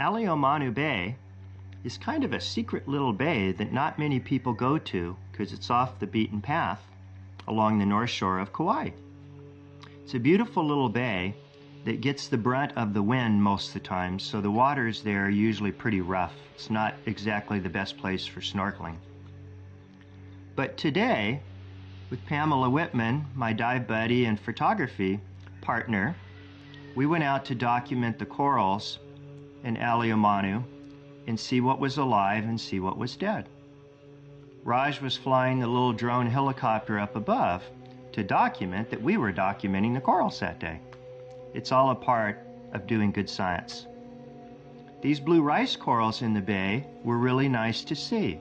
Aliomanu Bay is kind of a secret little bay that not many people go to because it's off the beaten path along the north shore of Kauai. It's a beautiful little bay that gets the brunt of the wind most of the time, so the waters there are usually pretty rough. It's not exactly the best place for snorkeling. But today, with Pamela Whitman, my dive buddy and photography partner, we went out to document the corals in Aliomanu and see what was alive and see what was dead. Raj was flying the little drone helicopter up above to document that we were documenting the corals that day. It's all a part of doing good science. These blue rice corals in the bay were really nice to see.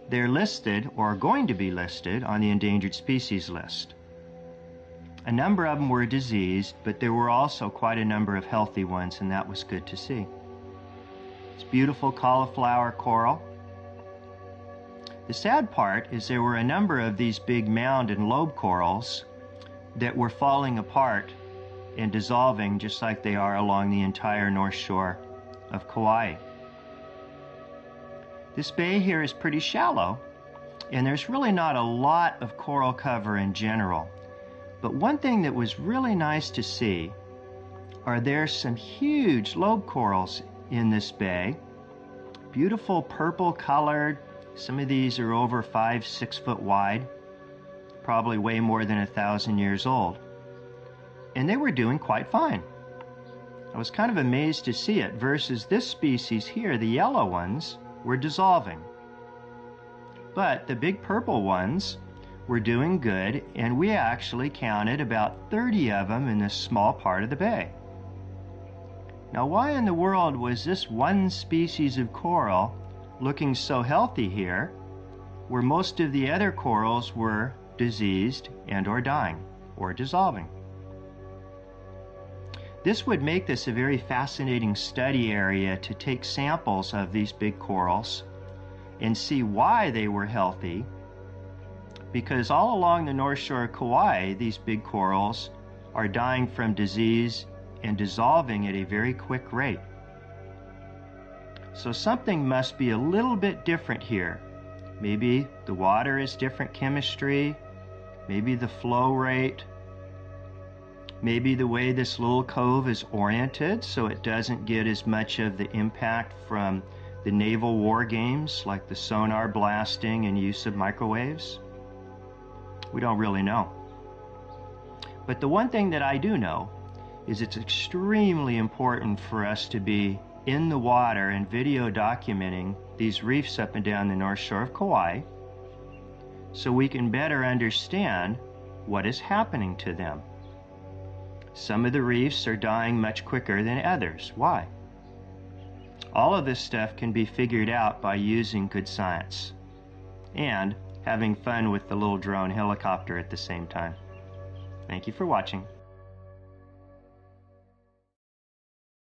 They're listed, or are going to be listed, on the endangered species list. A number of them were diseased, but there were also quite a number of healthy ones, and that was good to see. It's beautiful cauliflower coral. The sad part is there were a number of these big mound and lobe corals that were falling apart and dissolving just like they are along the entire north shore of Kauai. This bay here is pretty shallow, and there's really not a lot of coral cover in general. But one thing that was really nice to see are there's some huge lobe corals in this bay. Beautiful purple colored. Some of these are over 5-6 foot wide, probably way more than 1,000 years old. And they were doing quite fine. I was kind of amazed to see it versus this species here, the yellow ones, were dissolving. But the big purple ones were doing good, and we actually counted about 30 of them in this small part of the bay. Now, why in the world was this one species of coral looking so healthy here, where most of the other corals were diseased and or dying or dissolving? This would make this a very fascinating study area to take samples of these big corals and see why they were healthy, because all along the north shore of Kauai, these big corals are dying from disease and dissolving at a very quick rate. So something must be a little bit different here. Maybe the water is different chemistry, maybe the flow rate, maybe the way this little cove is oriented so it doesn't get as much of the impact from the naval war games like the sonar blasting and use of microwaves. We don't really know. But the one thing that I do know is it's extremely important for us to be in the water and video documenting these reefs up and down the north shore of Kauai so we can better understand what is happening to them. Some of the reefs are dying much quicker than others. Why? All of this stuff can be figured out by using good science and having fun with the little drone helicopter at the same time. Thank you for watching.